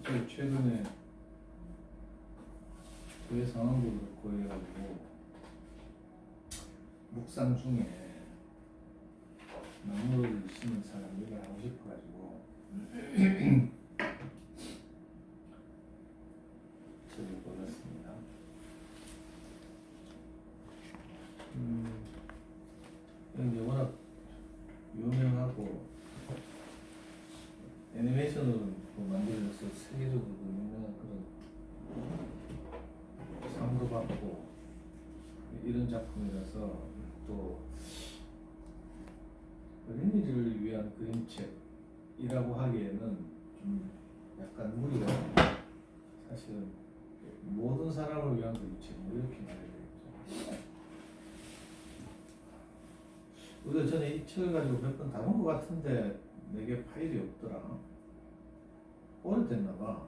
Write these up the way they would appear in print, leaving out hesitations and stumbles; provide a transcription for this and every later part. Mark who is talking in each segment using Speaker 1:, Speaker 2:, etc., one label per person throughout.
Speaker 1: 제가 최근에 교회 상황도 그렇고 해가지고 묵상 중에 나무를 심는 사람 얘기를 하고 싶어가지고 저를 골랐습니다. 이게 워낙 유명하고 애니메이션으로 만들어져서 세계적으로 유명한 그런 상도 받고 이런 작품이라서 또 어린이들을 위한 그림책이라고 하기에는 좀 약간 무리가 있는데 사실은 모든 사람을 위한 그림책 뭐 이렇게 말해야 되겠죠. 우리가 전에 이 책을 가지고 몇 번 다룬 것 같은데 내게 파일이 없더라. 오래됐나 봐.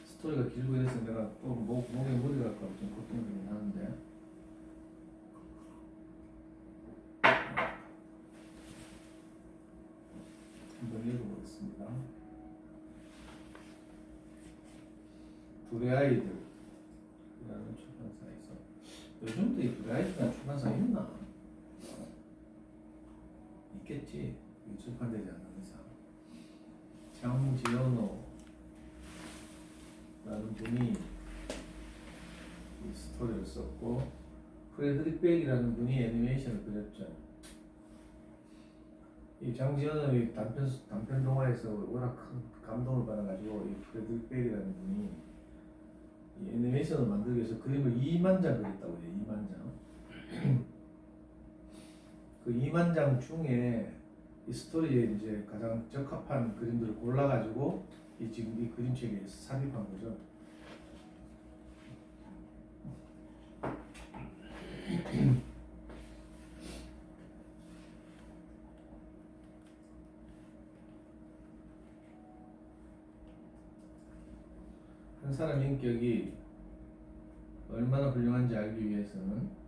Speaker 1: 스토리가 길고 이래서 내가 또 목에 무리가 갈까 봐 좀 걱정되긴 하는데 한번 읽어보겠습니다. 둘의 아이들이라는 출판사에서 요즘도 이 둘의 아이들이라는 출판사 있나? 있겠지. 출판되지 않는 이상. 장지연호 라는 분이 이 스토리를 썼고 프레드릭 백이라는 분이 애니메이션을 그렸죠. 이 장지연의 단편 동화에서 워낙 큰 감동을 받아가지고 이 프레드릭 백이라는 분이 이 애니메이션을 만들기 위해서 그림을 2만 장 그렸다고 해요. 2만 장. 그 2만 장 중에 이 스토리에 이제 가장 적합한 그림들을 골라가지고 지금 이 그림책에 삽입한 거죠. 한 사람의 인격이 얼마나 훌륭한지 알기 위해서는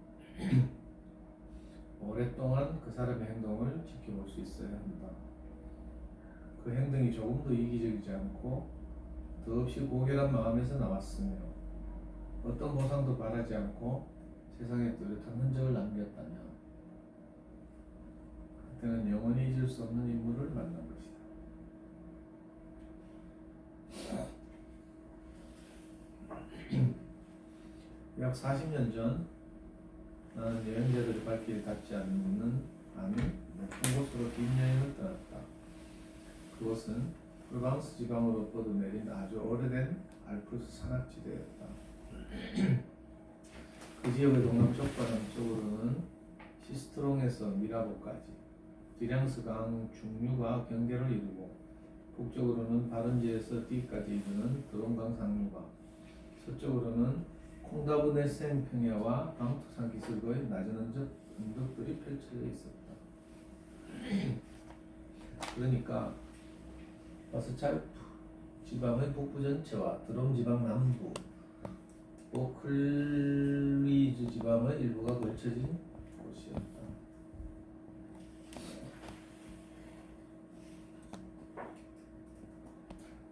Speaker 1: 오랫동안 그 사람의 행동을 지켜볼 수 있어야 한다. 그 행동이 조금도 이기적이지 않고 더없이 고결한 마음에서 나왔으며 어떤 보상도 바라지 않고 세상에 뚜렷한 흔적을 남겼다면 그때는 영원히 잊을 수 없는 인물을 만난 것이다. 약 40년 전 나는 여행자들의 발길이 닿지 않은 높은 곳으로 긴 여행을 떠났다. 그곳은 프랑스 지방으로 뻗어내린 아주 오래된 알프스 산악지대였다. 그 지역의 동남쪽과 남쪽으로는 시스트롱에서 미라보까지 디량스 강 중류가 경계를 이루고 북쪽으로는 바른지에서 뒤까지 이르는 드론강 상류가 서쪽으로는 콩다브네센 평야와 방투산 기슭의 낮은 언덕들이 펼쳐져 있었다. 그러니까 바스차르프 지방의 북부 전체와 드롬 지방 남부, 오클리즈 지방의 일부가 걸쳐진 곳이었다.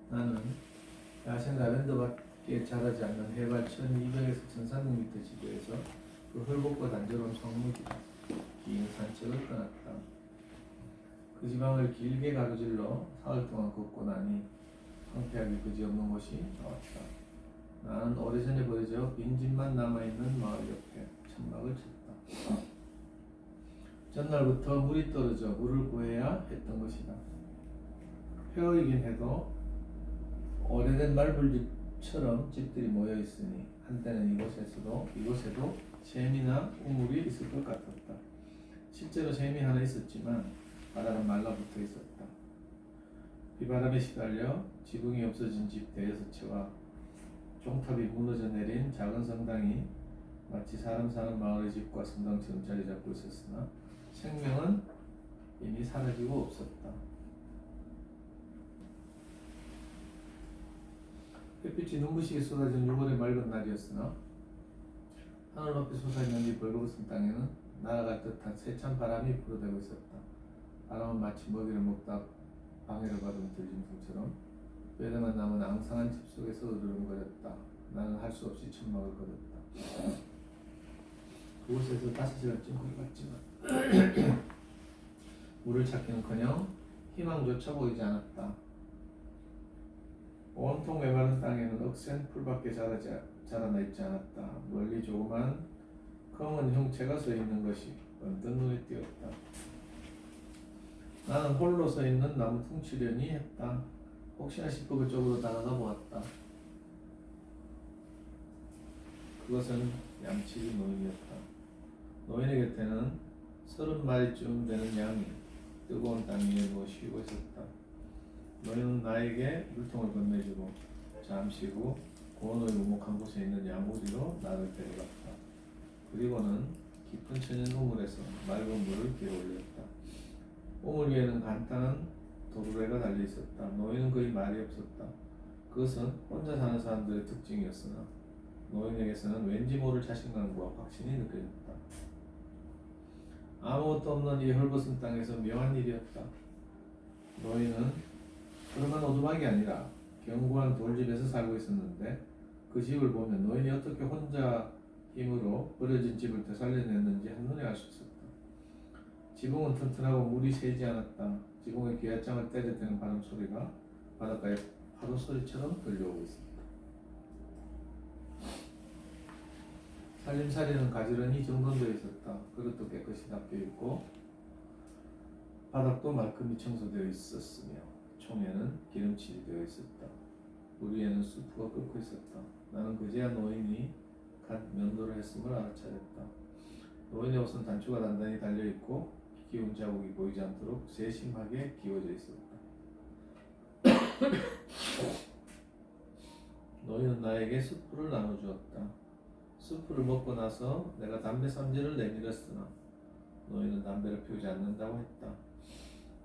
Speaker 1: 나는 야생 라벤더밖에 자라지 않는 해발 1200에서 1300m 지구에서 그 헐벗고 단조로운 성무지다 긴 산책을 떠났다. 그 지방을 길게 가로질러 사흘 동안 걷고 나니 황폐하기 그지없는 곳이 나왔다. 나는 오래전에 버려져 빈 집만 남아있는 마을 옆에 천막을 쳤다. 전날부터 물이 떨어져 물을 구해야 했던 것이다. 폐허이긴 해도 오래된 말불집처럼 집들이 모여 있으니 한때는 이곳에도 샘이나 우물이 있을 것 같았다. 실제로 샘이 하나 있었지만 바다는 말라붙어 있었다. 비바람에 시달려 지붕이 없어진 집 대여섯채와 종탑이 무너져 내린 작은 성당이 마치 사람 사는 마을의 집과 성당처럼 자리 잡고 있었으나 생명은 이미 사라지고 없었다. 햇빛이 눈부시게 쏟아진 6월의 맑은 날이었으나 하늘 높이 솟아있는 이 벌거벗은 땅에는 날아갈 듯한 세찬 바람이 불어대고 있었다. 바람은 마치 먹이를 먹다 방해를 받은 들짐승처럼 뼈대만 남은 앙상한 집 속에서 으르렁거렸다. 나는 할 수 없이 천막을 걸었다. 그곳에서 5시간쯤 걸어갔지만 물을 찾기는커녕 희망조차 보이지 않았다. 온통 메마른 땅에는 억센 풀밖에 자라나 있지 않았다. 멀리 조그만 검은 형체가 서 있는 것이 번뜩 눈에 띄었다. 나는 홀로 서 있는 나무 퉁치려니 했다. 혹시나 싶어 그쪽으로 다가가 보았다. 그것은 양치기 노인이었다. 노인의 곁에는 30마리쯤 되는 양이 뜨거운 땅 위에 누워 쉬고 있었다. 노인은 나에게 물통을 건네주고 잠시 후 고원의 우목한 곳에 있는 양우리로 나를 데려갔다. 그리고는 깊은 천연 우물에서 맑은 물을 기어 올렸다. 우물 위에는 간단한 도르래가 달려 있었다. 노인은 거의 말이 없었다. 그것은 혼자 사는 사람들의 특징이었으나 노인에게서는 왠지 모를 자신감과 확신이 느껴졌다. 아무것도 없는 이 헐벗은 땅에서 묘한 일이었다. 노인은 그러한 오두막이 아니라 견고한 돌집에서 살고 있었는데 그 집을 보면 노인이 어떻게 혼자 힘으로 버려진 집을 되살려냈는지 한눈에 알 수 있었다. 지붕은 튼튼하고 물이 새지 않았다. 지붕의 귀하장을 때려대는 바람 소리가 바닷가의 파도 소리처럼 들려오고 있었다. 살림살이는 가지런히 정돈되어 있었다. 그릇도 깨끗이 닦여 있고 바닥도 말끔히 청소되어 있었으며 총에는 기름칠이 되어 있었다. 물 위에는 수프가 끓고 있었다. 나는 그제야 노인이 갓 면도를 했음을 알아차렸다. 노인의 옷은 단추가 단단히 달려있고 기운 자국이 보이지 않도록 세심하게 기워져 있었다. 노인은 나에게 수프를 나눠주었다. 수프를 먹고 나서 내가 담배 삼재를 내밀었으나 노인은 담배를 피우지 않는다고 했다.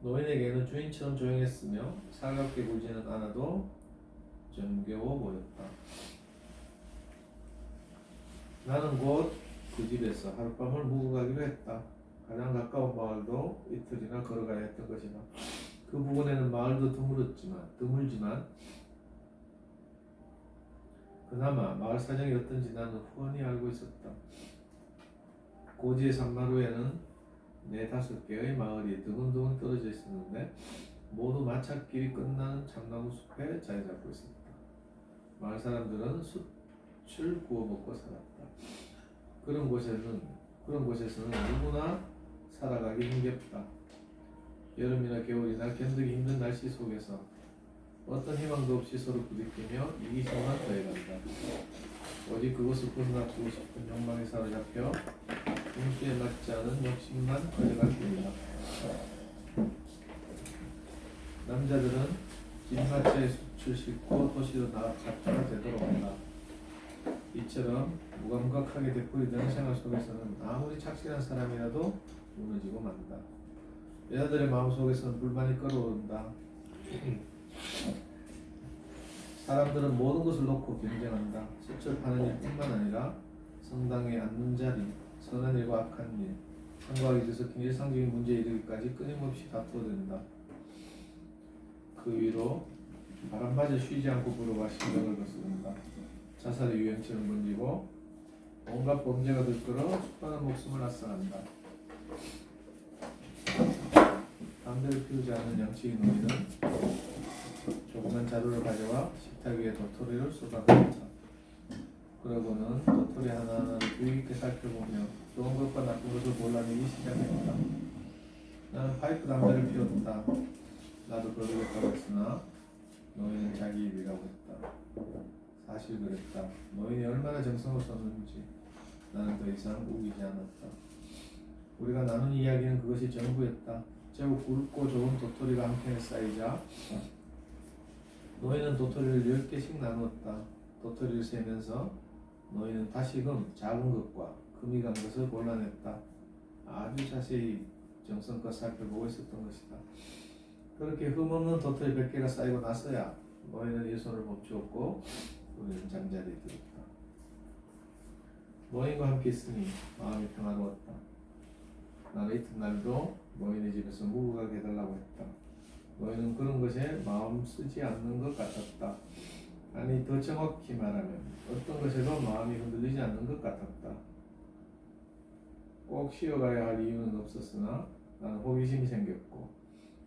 Speaker 1: 노인에게는 주인처럼 조용했으며 살갑게 굴지는 않아도 정겨워 보였다. 나는 곧 그 집에서 하룻밤을 묵어 가기로 했다. 가장 가까운 마을도 이틀이나 걸어가야 했던 것이다. 그 부근에는 마을도 드물지만 그나마 마을 사정이 어떤지 나는 훤히 알고 있었다. 고지의 산마루에는 4-5개의 마을이 드문드문 떨어져 있었는데 모두 마찻길이 끝나는 참나무 숲에 자리 잡고 있었다. 마을 사람들은 숯을 구워 먹고 살았다. 그런 곳에서는 누구나 살아가기 힘겹다. 여름이나 겨울이나 견디기 힘든 날씨 속에서 어떤 희망도 없이 서로 부딪히며 이기심만 더해간다. 오직 그것을 벗어나고 싶은 욕망에 사로잡혀 눈길에 맞지 않은 욕심만 커져갈 뿐이다. 남자들은 뒷마차에 숯을 싣고 도시로 나아갔다가 되돌아온다. 이처럼 무감각하게 되풀이되는 생활 속에서는 아무리 착실한 사람이라도 무너지고 만다. 여자들의 마음속에서는 불만이 끓어오른다. 사람들은 모든 것을 놓고 경쟁한다. 숯을 파는 일뿐만 아니라 성당에 앉는 자리, 선한 일과 악한 일, 성과하기 뒤섞인 일상적인 문제에 이르기까지 끊임없이 다투어댄다. 그 위로 바람마저 쉬지 않고 불어와 신경을 거스른다. 자살의 유행처럼 번지고 온갖 범죄가 들끓어 수많은 목숨을 앗아간다. 담배를 피우지 않는 양치기 노인은 조그만 자루를 가져와 식탁 위에 도토리를 쏟아놓았다. 그러고는 도토리 하나하나를 주의 깊게 살펴보며 좋은 것과 나쁜 것을 몰라내기 시작했다. 나는 파이프 담배를 피웠다. 나도 그러겠다고 했으나 노인은 자기 일이라고 했다. 사실 그랬다. 노인이 얼마나 정성을 썼는지 나는 더 이상 우기지 않았다. 우리가 나눈 이야기는 그것이 전부였다. 제법 굵고 좋은 도토리가 한 캔에 쌓이자 노인은 도토리를 10개씩 나누었다. 도토리를 세면서 노인은 다시금 작은 것과 금이 간 것을 골라냈다. 아주 자세히 정성껏 살펴보고 있었던 것이다. 그렇게 흠없는 도토리 100개가 쌓이고 나서야 노인은 이 손을 멈추었고 우리는 잠자리에 들었다. 노인과 함께 있으니 마음이 평화로웠다. 나는 이튿날도 노인의 집에서 묵어가게 해달라고 했다. 노인은 그런 것에 마음 쓰지 않는 것 같았다. 아니 더 정확히 말하면 어떤 것에도 마음이 흔들리지 않는 것 같았다. 꼭 쉬어가야 할 이유는 없었으나 나는 호기심이 생겼고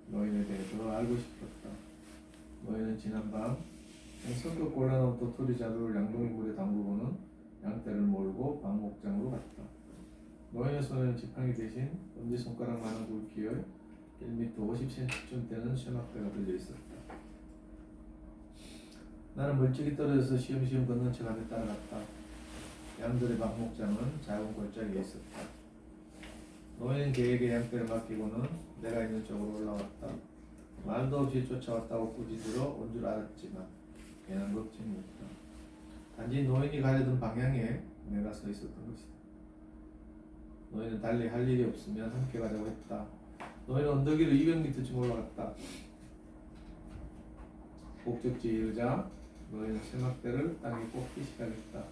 Speaker 1: 노인에 대해 더 알고 싶었다. 노인은 지난밤 성격 곤란한 도토리 자루를 양동이 물에 담그고는 양떼를 몰고 방 목장으로 갔다. 노인의 손에는 지팡이 대신 엄지손가락만한 굵기의 1m 50cm쯤 되는 쇠막대가 들려있었다. 나는 멀찍이 떨어져서 시험시험 걷는 척 하며 따라갔다. 양들의 방 목장은 작은 골짜기에 있었다. 노인은 개에게 양떼를 맡기고는 내가 있는 쪽으로 올라왔다. 말도 없이 쫓아왔다고 꾸짖으러 온 줄 알았지만 괜한 걱정이었다. 단지 노인이 가려던 방향에 내가 서 있었던 것이다. 노인은 달리 할 일이 없으면 함께 가자고 했다. 노인은 언덕 위로 200m쯤 올라갔다. 목적지에 이르자 노인은 쇠막대를 땅에 꽂기 시작했다.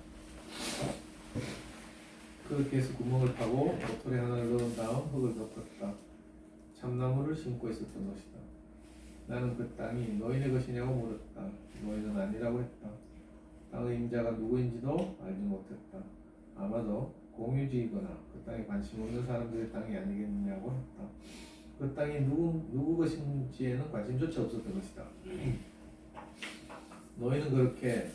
Speaker 1: 그릇에서 구멍을 파고 도토리 하나를 넣은 다음 흙을 덮었다. 참나무를 심고 있었던 것이다. 나는 그 땅이 노인의 것이냐고 물었다. 노인은 아니라고 했다. 땅의 임자가 누구인지도 알지 못했다. 아마도 공유지이거나 그 땅에 관심 없는 사람들의 땅이 아니겠느냐고 했다. 그 땅이 누구 것인지에는 관심조차 없었던 것이다. 노인은 그렇게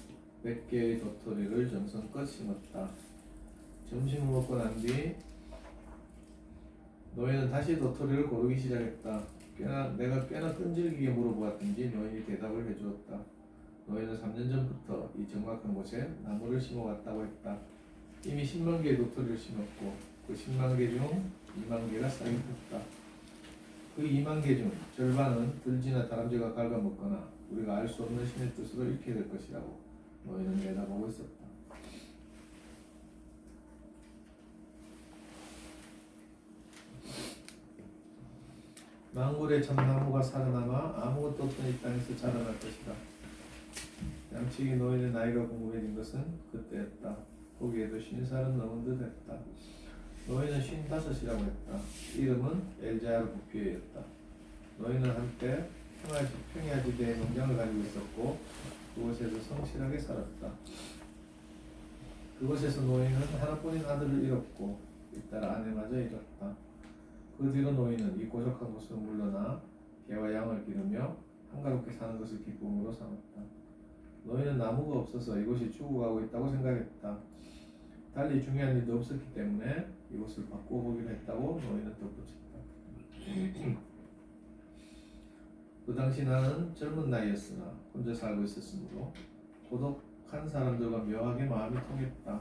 Speaker 1: 100개의 도토리를 정성껏 심었다. 점심을 먹고 난 뒤 노인은 다시 도토리를 고르기 시작했다. 내가 꽤나 끈질기게 물어보았던지 노인이 대답을 해주었다. 노인은 3년 전부터 이 정확한 곳에 나무를 심어왔다고 했다. 이미 10만 개의 도토리를 심었고 그 10만 개 중 2만 개가 싹이 폈다. 그 2만 개 중 절반은 들쥐나 다람쥐가 갉아먹거나 우리가 알 수 없는 신의 뜻으로 잃게 될 것이라고 노인은 내다보고 있었다. 망굴의 참나무가 살아남아 아무것도 없던 이 땅에서 자라날 것이다. 양치기 노인의 나이가 궁금해진 것은 그때였다. 보기에도 50살은 넘은 듯 했다. 노인은 55이라고 했다. 이름은 엘자르 부피오였다. 노인은 한때 평야지대에 농장을 가지고 있었고 그곳에서 성실하게 살았다. 그곳에서 노인은 하나뿐인 아들을 잃었고 잇따라 아내마저 잃었다. 그 뒤로 노인은 이 고적한 곳으로 물러나 개와 양을 기르며 한가롭게 사는 것을 기쁨으로 삼았다. 노인은 나무가 없어서 이곳이 죽어가고 있다고 생각했다. 달리 중요한 일도 없었기 때문에 이곳을 바꿔보기로 했다고 노인은 덧붙였다. 그 당시 나는 젊은 나이였으나 혼자 살고 있었으므로 고독한 사람들과 묘하게 마음이 통했다.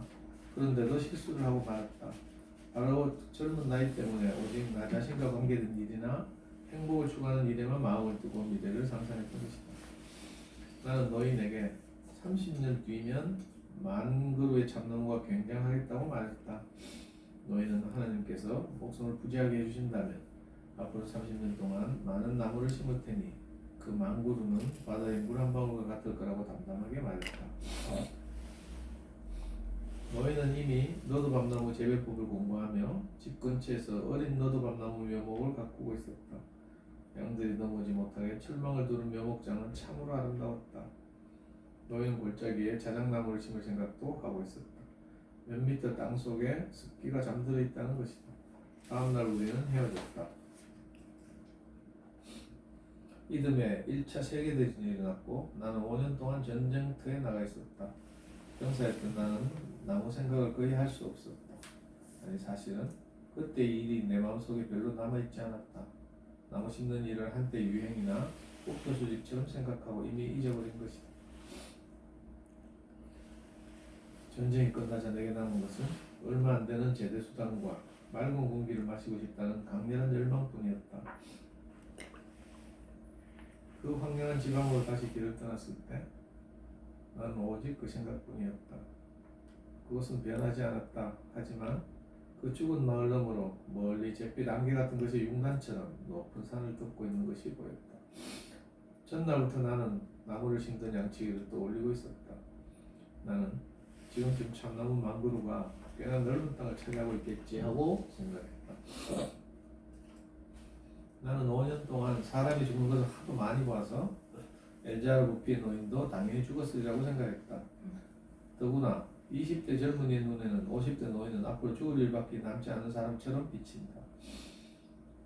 Speaker 1: 그런데도 실수를 하고 말았다. 바로 젊은 나이 때문에 오직 나 자신과 관계된 일이나 행복을 추구하는 일에만 마음을 두고 미래를 상상했던 것이다. 나는 노인에게 30년 뒤면 만 그루의 참나무가 굉장하겠다고 말했다. 노인은 하나님께서 목숨을 부지하게 해주신다면 앞으로 30년 동안 많은 나무를 심을 테니 그 만 그루는 바다의 물 한 방울과 같을 거라고 담담하게 말했다. 노인은 이미 너도밤나무 재배법을 공부하며 집 근처에서 어린 너도밤나무 묘목을 가꾸고 있었다. 양들이 넘어지 못하게 철망을 두른 묘목장은 참으로 아름다웠다. 노인은 골짜기에 자작나무를 심을 생각도 하고 있었다. 몇 미터 땅 속에 습기가 잠들어 있다는 것이다. 다음날 우리는 헤어졌다. 이듬해 1차 세계대전이 일어났고 나는 5년 동안 전쟁터에 나가 있었다. 병사였던 나는 나무 생각을 거의 할 수 없었다. 아니 사실은 그때 이 일이 내 마음속에 별로 남아있지 않았다. 나무 심는 일을 한때 유행이나 목표 수집처럼 생각하고 이미 잊어버린 것이다. 전쟁이 끝나자 내게 남은 것은 얼마 안 되는 제대 수당과 맑은 공기를 마시고 싶다는 강렬한 열망뿐이었다. 그 황량한 지방으로 다시 길을 떠났을 때 나는 오직 그 생각뿐이었다. 그것은 변하지 않았다. 하지만 그 죽은 마을 너머로 멀리 잿빛 안개 같은 것이 융단처럼 높은 산을 덮고 있는 것이 보였다. 전날부터 나는 나무를 심던 양치기를 떠올리고 있었다. 나는 지금쯤 참나무 만 그루가 꽤나 넓은 땅을 차지하고 있겠지 하고 생각했다. 나는 5년 동안 사람이 죽는 것을 하도 많이 봐서 엘자르 부피의 노인도 당연히 죽었으리라고 생각했다. 더구나 20대 젊은이의 눈에는 50대 노인은 앞으로 죽을 일밖에 남지 않은 사람처럼 비친다.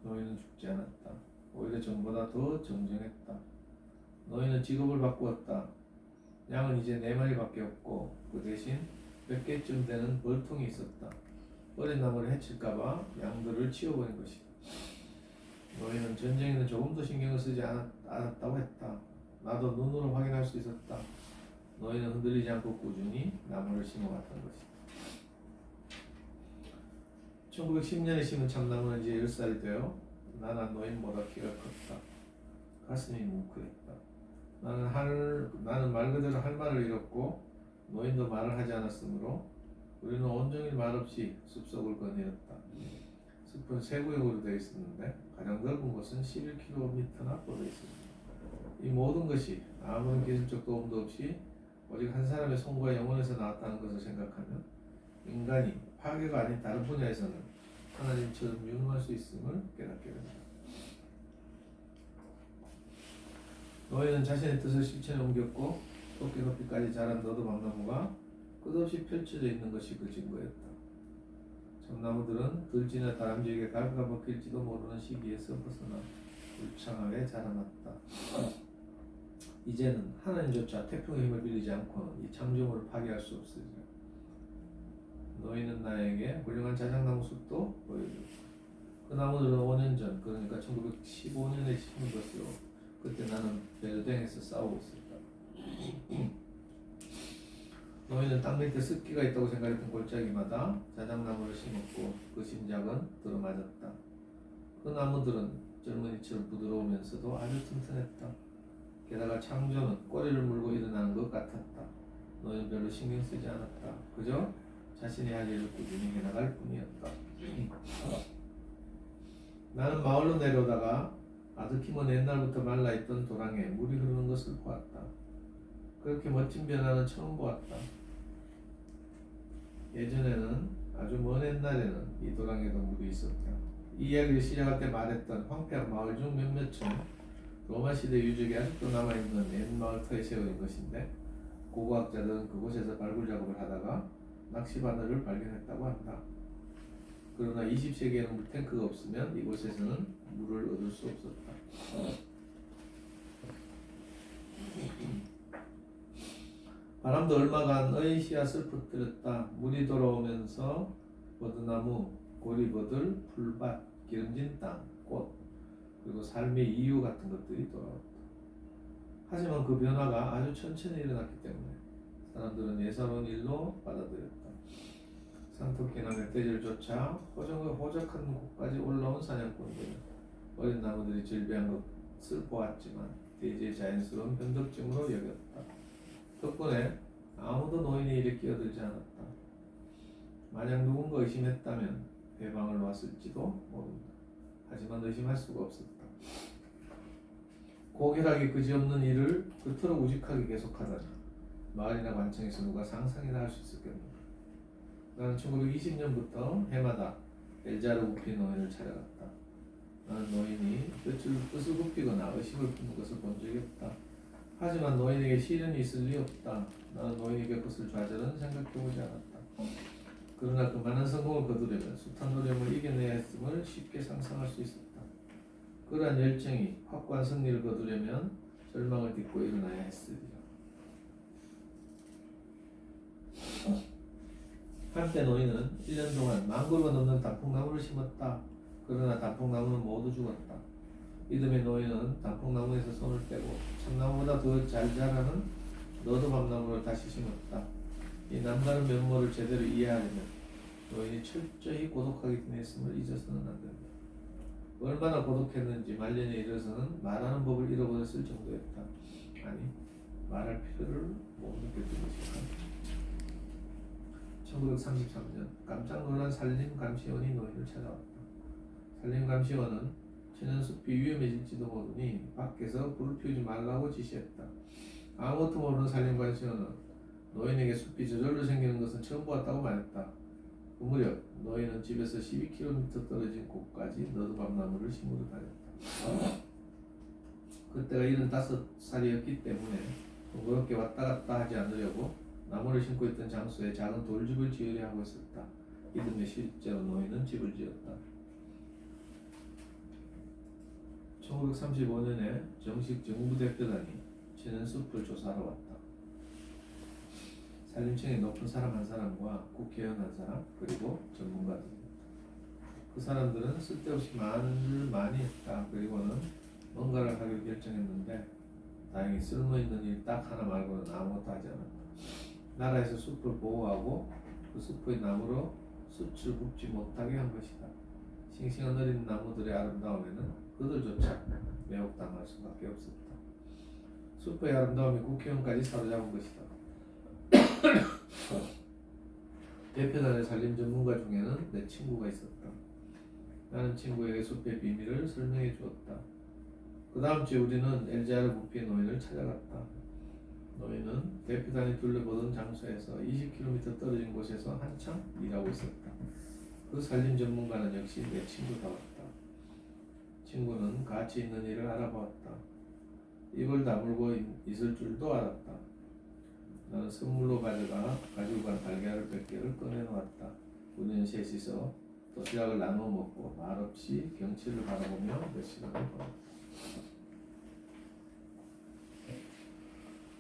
Speaker 1: 노인은 죽지 않았다. 오히려 전보다 더 정정했다. 노인은 직업을 바꾸었다. 양은 이제 4마리밖에 없고 그 대신 몇 개쯤 되는 벌통이 있었다. 어린 나무를 해칠까봐 양들을 치워버린 것이다. 노인은 전쟁에는 조금도 신경을 쓰지 않았다고 했다. 나도 눈으로 확인할 수 있었다. 노인은 흔들리지 않고 꾸준히 나무를 심어왔던 것이다. 1910년에 심은 참나무는 이제 10살이 되어 나는 노인보다 키가 컸다. 가슴이 뭉클했다. 나는 말 그대로 할 말을 잃었고 노인도 말을 하지 않았으므로 우리는 온종일 말없이 숲속을 거닐었다. 숲은 세 구역으로 되어 있었는데 가장 넓은 곳은 11km나 뻗어 있었다. 이 모든 것이 아무런 기술적 도움도 없이 오직 한 사람의 손과 영혼에서 나왔다는 것을 생각하면 인간이 파괴가 아닌 다른 분야에서는 하나님처럼 유능할 수 있음을 깨닫게 된다. 노예는 자신의 뜻을 실천에 옮겼고 토끼 높이까지 자란 너도밤나무가 끝없이 펼쳐져 있는 것이 그 증거였다. 참나무들은 들쥐나 다람쥐에게 갈가 먹힐지도 모르는 시기에서 벗어나 울창하게 자라났다. 이제는 하나님조차 태풍의 힘을 빌리지 않고는 이 창조물을 파괴할 수 없으리라. 너희는 나에게 훌륭한 자작나무 숲도 보여줬다. 그 나무들은 5년 전, 그러니까 1915년에 심은 것으로 그때 나는 베르댕에서 싸우고 있었다. 너희는 땅 밑에 습기가 있다고 생각했던 골짜기마다 자작나무를 심었고 그 심작은 들어맞았다. 그 나무들은 젊은이처럼 부드러우면서도 아주 튼튼했다. 게다가 창조는 꼬리를 물고 일어나는 것 같았다. 너희는 별로 신경 쓰지 않았다. 그저 자신의 할 일을 꾸준히 해나갈 뿐이었다. 나는 마을로 내려오다가 아드키몬 옛날부터 말라있던 도랑에 물이 흐르는 것을 보았다. 그렇게 멋진 변화는 처음 보았다. 예전에는 아주 먼 옛날에는 이 도랑에도 물이 있었다. 이 이야기를 시작할 때 말했던 황폐한 마을 중 몇몇 층 로마 시대 유적이 아직도 남아있는 옛 마을터에 세워진 것인데 고고학자들은 그곳에서 발굴 작업을 하다가 낚시 바늘을 발견했다고 한다. 그러나 20세기에는 물탱크가 없으면 이곳에서는 물을 얻을 수 없었다. 바람도 얼마간의 씨앗을 퍼뜨렸다. 물이 돌아오면서 버드나무, 고리버들, 풀밭, 기름진 땅, 꽃, 그리고 삶의 이유 같은 것들이 돌아왔다. 하지만 그 변화가 아주 천천히 일어났기 때문에 사람들은 예사로운 일로 받아들였다. 산토끼나 멧돼지를 쫓아 호적한 곳까지 올라온 사냥꾼들은 어린 나무들이 질비한 것을 보았지만 대지의 자연스러운 변덕증으로 여겼다. 덕분에 아무도 노인의 일에 끼어들지 않았다. 만약 누군가 의심했다면 해방을 놓았을지도 모른다. 하지만 의심할 수가 없었다. 고결하게 그지없는 일을 그토록 우직하게 계속하다니 마을이나 관청에서 누가 상상이나 할 수 있었겠는가. 나는 1920년부터 해마다 엘자르 부피 노인을 찾아갔다. 나는 노인이 뜻을 굽히거나 의식을 품는 것을 본 적이 없다. 하지만 노인에게 시련이 있을 리 없다. 나는 노인이 겪었을 좌절은 생각해보지 않았다. 그러나 그 많은 성공을 거두려면 숱한 노력을 이겨내야 했음을 쉽게 상상할 수 있었다. 그러한 열정이 확고한 승리를 거두려면 절망을 딛고 일어나야 했으리라. 한때 노인은 1년 동안 10,000그루가 넘는 단풍나무를 심었다. 그러나 단풍나무는 모두 죽었다. 이듬해 노인은 단풍나무에서 손을 떼고 참나무보다 더 잘 자라는 너도밤나무를 다시 심었다. 이 남다른 면모를 제대로 이해하려면 노인이 철저히 고독하게 지냈음을 잊어서는 안 된다. 얼마나 고독했는지 말년에 이르러서는 말하는 법을 잃어버렸을 정도였다. 아니, 말할 필요를 못 느꼈던 것이다. 1933년 깜짝 놀란 산림감시원이 노인을 찾아왔다. 산림감시원은 천연숲이 위험해질지도 모르니 밖에서 불을 피우지 말라고 지시했다. 아무것도 모르는 산림감시원은 노인에게 숲이 저절로 생기는 것은 처음 보았다고 말했다. 그 무렵 노인은 집에서 12km 떨어진 곳까지 너도밤나무를 심으러 다녔다. 그때가 75살이었기 때문에 동그랗게 왔다 갔다 하지 않으려고 나무를 심고 있던 장소에 작은 돌집을 지으려 하고 있었다. 이듬해 실제로 노인은 집을 지었다. 1935년에 정식 정부 대표단이 치는 숲을 조사하러 왔다. 산림청의 높은 사람 한 사람과 국회의원 한 사람 그리고 전문가들. 그 사람들은 쓸데없이 말을 많이 했다. 그리고는 뭔가를 하기로 결정했는데 다행히 쓸모있는 일 딱 하나 말고는 아무것도 하지 않았다. 나라에서 숲을 보호하고 그 숲의 나무로 숯을 굽지 못하게 한 것이다. 싱싱한 어린 나무들의 아름다움에는 그들조차 매혹당할 수밖에 없었다. 숲의 아름다움이 국회의원까지 사로잡은 것이다. 대표단의 산림 전문가 중에는 내 친구가 있었다. 나는 친구에게 숲의 비밀을 설명해 주었다. 그 다음 주에 우리는 엘자르 부피의 노인을 찾아갔다. 노인은 대표단이 둘러보던 장소에서 20km 떨어진 곳에서 한참 일하고 있었다. 그 산림 전문가는 역시 내 친구다웠다. 친구는 가치 있는 일을 알아보았다. 입을 다물고 있을 줄도 알았다. 나는 선물로 가지고 간 달걀을 100개를 꺼내놓았다. 우리는 셋이서 도시락을 나누어 먹고 말없이 경치를 바라보며 몇 시간을 보냈다.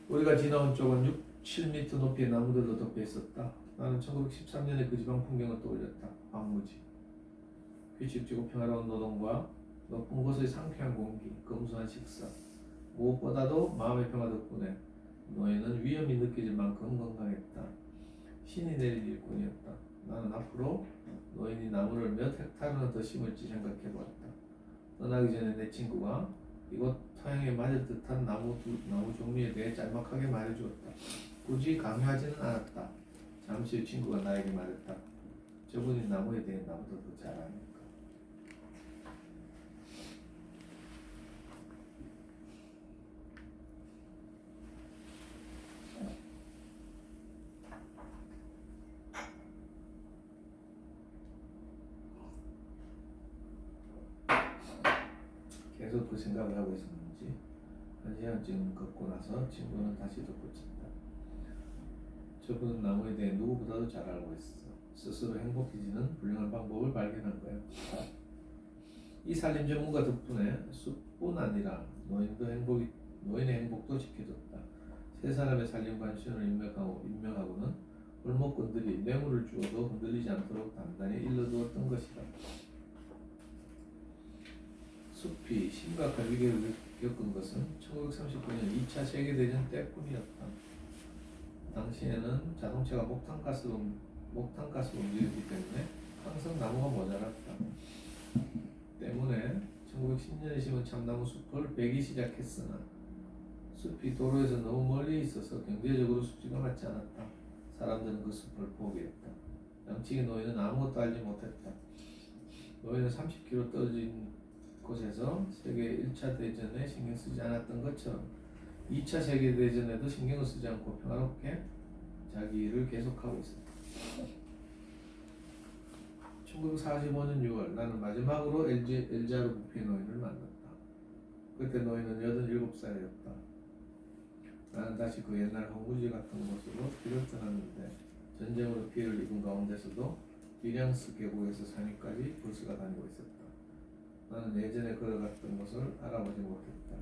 Speaker 1: 우리가 지나온 쪽은 7m 높이의 나무들로 덮여 있었다. 나는 1913년에 그 지방 풍경을 떠올렸다. 황무지, 규칙지고 평화로운 노동과 높은 곳의 상쾌한 공기, 검소한 식사, 무엇보다도 마음의 평화 덕분에 노예는 위험이 느껴질 만큼 건강했다. 신이 내릴 일꾼이었다. 나는 앞으로 노인이 나무를 몇 헥타르나 더 심을지 생각해보았다. 떠나기 전에 내 친구가 이곳 토양에 맞을 듯한 나무 종류에 대해 짤막하게 말해주었다. 굳이 강요하지는 않았다. 잠시 후 친구가 나에게 말했다. 저분이 나무에 대해 나보다 더 잘 아니까. 계속 그 생각을 하고 있었는지 1시간쯤 걷고 나서 친구는 다시 덧붙였다. 저분은 나무에 대해 누구보다도 잘 알고 있어. 스스로 행복해지는 훌륭한 방법을 발견한 거야. 이 산림 전문가 덕분에 숲뿐 아니라 노인의 행복도 지켜졌다. 세 사람의 산림 관신을 임명하고는 골목꾼들이 뇌물을 주어도 흔들리지 않도록 단단히 일러두었던 것이다. 숲이 심각한 위기를 겪은 것은 1939년 2차 세계대전 때뿐이었다. 당시에는 자동차가 목탄가스로 움직였기 때문에 항상 나무가 모자랐다. 때문에 1910년에 심은 참나무 숲을 베기 시작했으나 숲이 도로에서 너무 멀리 있어서 경제적으로 수지가 맞지 않았다. 사람들은 그 숲을 포기했다. 양측의 노예는 아무것도 알지 못했다. 노예는 30km 떨어진 곳에서 세계 1차 대전에 신경 쓰지 않았던 것처럼 2차 세계대전에도 신경을 쓰지 않고 평화롭게 자기 일을 계속하고 있었다. 1945년 6월 나는 마지막으로 엘자르 부피의 노인을 만났다. 그때 노인은 87살이었다. 나는 다시 그 옛날 황무지 같은 곳으로 길을 떠났는데 전쟁으로 피해를 입은 가운데서도 디량스 계곡에서 산위까지 버스가 다니고 있었다. 나는 예전에 걸어갔던 곳을 알아보지 못했다.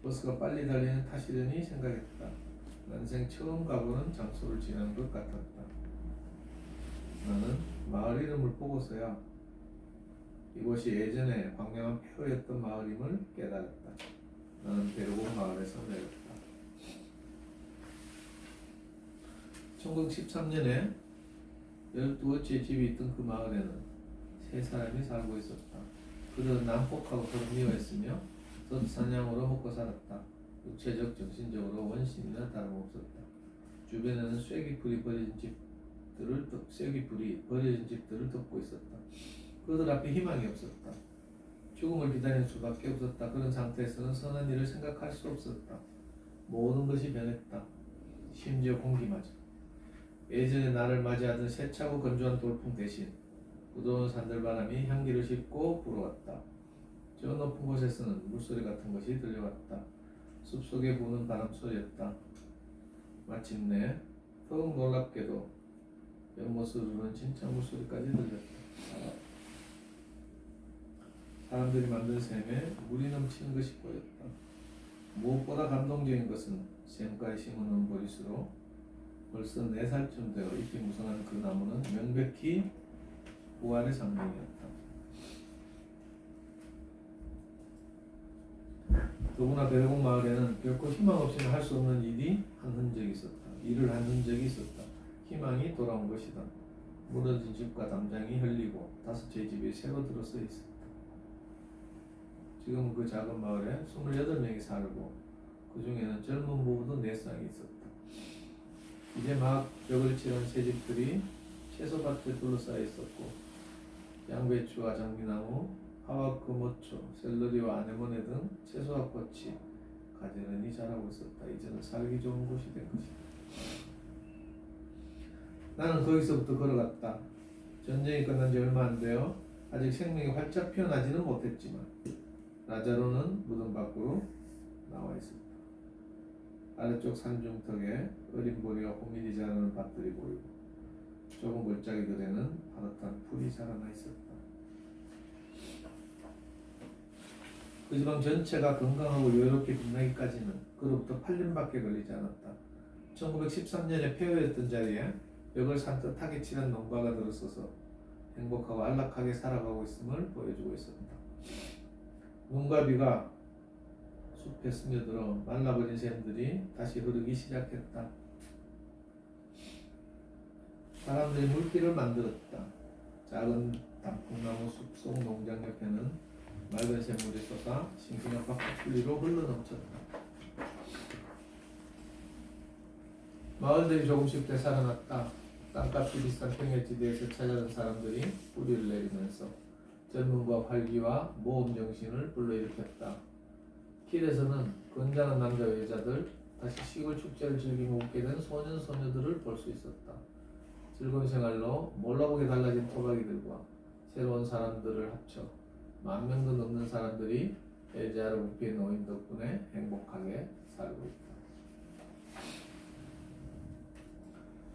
Speaker 1: 버스가 빨리 달리는 탓이려니 생각했다. 난생 처음 가보는 장소를 지나는 것 같았다. 나는 마을 이름을 보고서야 이곳이 예전에 광명한 폐허였던 마을임을 깨달았다. 나는 베르고 마을에서 내렸다. 1913년에 12호째 집이 있던 그 마을에는 세 사람이 살고 있었다. 그들은 난폭하고 불미워했으며 젖사냥으로 먹고 살았다. 육체적, 정신적으로 원신이나 다름없었다. 주변에는 쐐기풀이 버려진 집들을 덮고 있었다. 그들 앞에 희망이 없었다. 죽음을 기다리는 수밖에 없었다. 그런 상태에서는 선한 일을 생각할 수 없었다. 모든 것이 변했다. 심지어 공기마저. 예전에 나를 맞이하던 세차고 건조한 돌풍 대신 부드러운 산들바람이 향기를 싣고 불어왔다. 저 높은 곳에서는 물소리 같은 것이 들려왔다. 숲속에 부는 바람 소리였다. 마침내 더욱 놀랍게도 연못을 흐르는 진짜 물소리까지 들렸다. 사람들이 만든 샘에 물이 넘치는 것이 보였다. 무엇보다 감동적인 것은 샘가에 심어놓은 보리수로 벌써 4살쯤 되어 잎이 무성한 그 나무는 명백히 부활의 상징이었다. 더구나 베레공 마을에는 결코 희망 없이는 할 수 없는 일을 한 흔적이 있었다. 희망이 돌아온 것이다. 무너진 집과 담장이 흘리고 5채의 집이 새로 들어서 있었다. 지금 그 작은 마을에 28명이 살고 그 중에는 젊은 부부도 4쌍이 있었다. 이제 막 벽을 칠한 새 집들이 채소밭에 둘러싸여 있었고 양배추와 장미나무, 하와크 모초, 샐러리와 아네모네 등 채소와 꽃이 가지런히 자라고 있었다. 이제는 살기 좋은 곳이 된 것이다. 나는 거기서부터 걸어갔다. 전쟁이 끝난 지 얼마 안 되어 아직 생명이 활짝 피어나지는 못했지만 라자로는 무덤 밖으로 나와 있었다. 아래쪽 산중턱에 어린 보리와 호밀이 자라는 밭들이 보이고 좁은 골짜기들에는 파릇한 풀이 자라나 있었다. 그 지방 전체가 건강하고 여유롭게 빛나기까지는 그로부터 8년밖에 걸리지 않았다. 1913년에 폐허였던 자리에 벽을 산뜻하게 칠한 농가가 들어서서 행복하고 안락하게 살아가고 있음을 보여주고 있었다. 눈과 비가 숲에 스며들어 말라버린 샘들이 다시 흐르기 시작했다. 사람들이 물길을 만들었다. 작은 단풍나무 숲속 농장 옆에는 맑은 샘물이 솟아 싱싱한 풀리로 흘러넘쳤다. 마을들이 조금씩 되살아났다. 땅값이 비싼 평야지대에서 찾아든 사람들이 뿌리를 내리면서 젊음과 활기와 모험 정신을 불러일으켰다. 길에서는 건장한 남자와 여자들, 다시 시골 축제를 즐기며 웃게 된 소년 소녀들을 볼 수 있었다. 즐거운 생활로 몰라보게 달라진 토박이들과 새로운 사람들을 합쳐 10,000명도 넘는 사람들이 엘자르 부피에 놓인 덕분에 행복하게 살고 있다.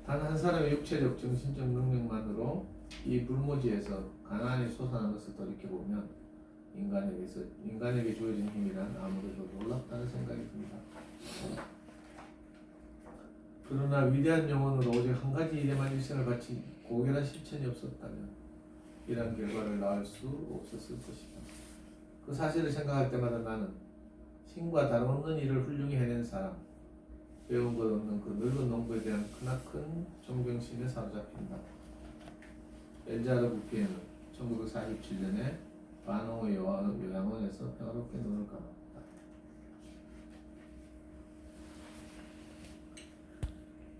Speaker 1: 단 한 사람의 육체적, 정신적 능력만으로 이 불모지에서 가난이 솟아난 것을 돌이켜보면 인간에게 주어진 힘이란 아무래도 놀랍다는 생각이 듭니다. 그러나 위대한 영혼으로 오직 한 가지 일에만 일생을 바친 고결한 실천이 없었다면 이러한 결과를 낳을 수 없었을 것이다. 그 사실을 생각할 때마다 나는 신과 다름없는 일을 훌륭히 해낸 사람, 배운 것 없는 그 늙은 농부에 대한 크나큰 존경심에 사로잡힌다. 엘자르 부피에는 1947년에 바노의 요양원에서 평화롭게 눈을 감았다.